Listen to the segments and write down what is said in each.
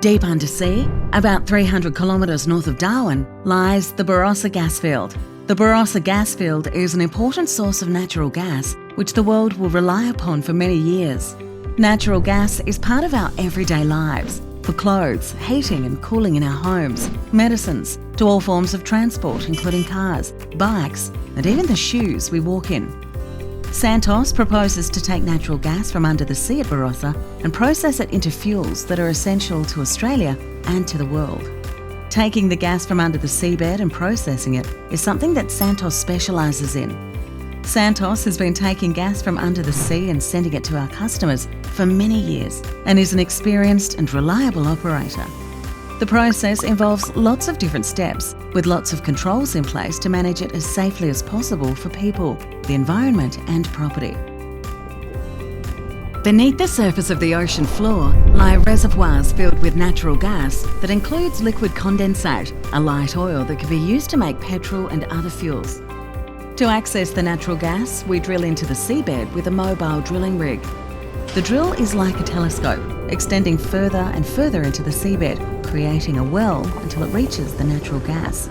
Deep undersea, about 300 kilometres north of Darwin, lies the Barossa gas field. The Barossa gas field is an important source of natural gas, which the world will rely upon for many years. Natural gas is part of our everyday lives, for clothes, heating and cooling in our homes, medicines, to all forms of transport including cars, bikes and even the shoes we walk in. Santos proposes to take natural gas from under the sea at Barossa and process it into fuels that are essential to Australia and to the world. Taking the gas from under the seabed and processing it is something that Santos specialises in. Santos has been taking gas from under the sea and sending it to our customers for many years and is an experienced and reliable operator. The process involves lots of different steps, with lots of controls in place to manage it as safely as possible for people, the environment and property. Beneath the surface of the ocean floor lie reservoirs filled with natural gas that includes liquid condensate, a light oil that can be used to make petrol and other fuels. To access the natural gas, we drill into the seabed with a mobile drilling rig. The drill is like a telescope, extending further and further into the seabed, creating a well until it reaches the natural gas.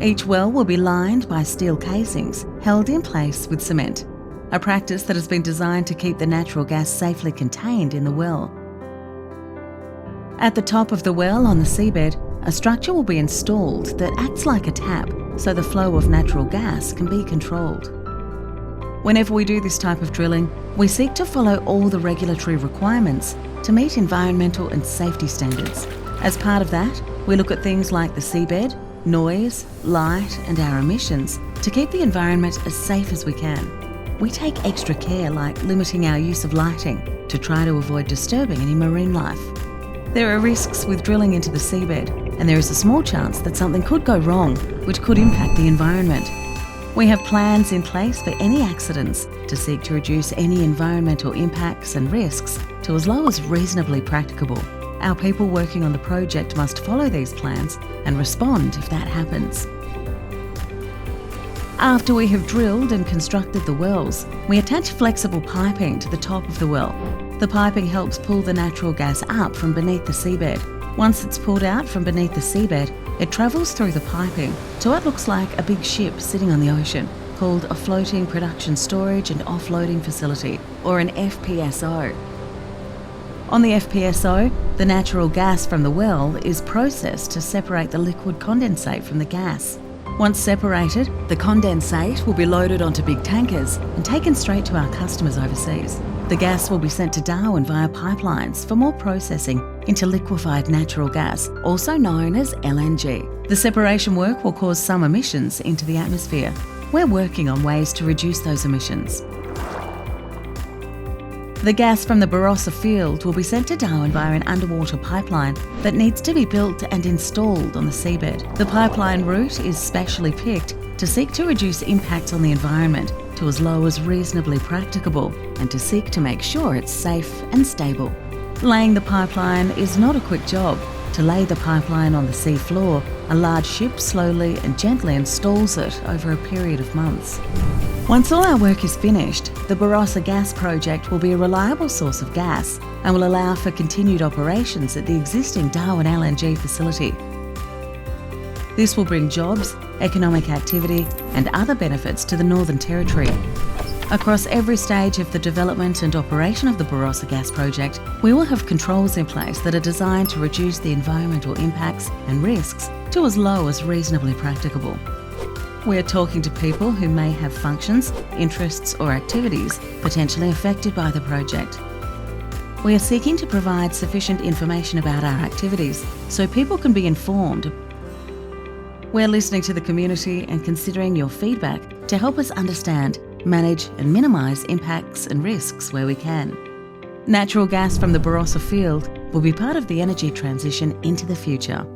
Each well will be lined by steel casings held in place with cement, a practice that has been designed to keep the natural gas safely contained in the well. At the top of the well on the seabed, a structure will be installed that acts like a tap so the flow of natural gas can be controlled. Whenever we do this type of drilling, we seek to follow all the regulatory requirements to meet environmental and safety standards. As part of that, we look at things like the seabed, noise, light and our emissions to keep the environment as safe as we can. We take extra care, like limiting our use of lighting to try to avoid disturbing any marine life. There are risks with drilling into the seabed, and there is a small chance that something could go wrong, which could impact the environment. We have plans in place for any accidents to seek to reduce any environmental impacts and risks to as low as reasonably practicable. Our people working on the project must follow these plans and respond if that happens. After we have drilled and constructed the wells, we attach flexible piping to the top of the well. The piping helps pull the natural gas up from beneath the seabed. Once it's pulled out from beneath the seabed, it travels through the piping to what looks like a big ship sitting on the ocean, called a Floating Production Storage and Offloading Facility, or an FPSO. On the FPSO, the natural gas from the well is processed to separate the liquid condensate from the gas. Once separated, the condensate will be loaded onto big tankers and taken straight to our customers overseas. The gas will be sent to Darwin via pipelines for more processing into liquefied natural gas, also known as LNG. The separation work will cause some emissions into the atmosphere. We're working on ways to reduce those emissions. The gas from the Barossa field will be sent to Darwin via an underwater pipeline that needs to be built and installed on the seabed. The pipeline route is specially picked to seek to reduce impacts on the environment to as low as reasonably practicable and to seek to make sure it's safe and stable. Laying the pipeline is not a quick job. To lay the pipeline on the sea floor, a large ship slowly and gently installs it over a period of months. Once all our work is finished, the Barossa gas project will be a reliable source of gas and will allow for continued operations at the existing Darwin LNG facility. This will bring jobs, economic activity and other benefits to the Northern Territory. Across every stage of the development and operation of the Barossa gas project, we will have controls in place that are designed to reduce the environmental impacts and risks to as low as reasonably practicable. We are talking to people who may have functions, interests or activities potentially affected by the project. We are seeking to provide sufficient information about our activities so people can be informed. We're listening to the community and considering your feedback to help us understand, manage and minimise impacts and risks where we can. Natural gas from the Barossa field will be part of the energy transition into the future.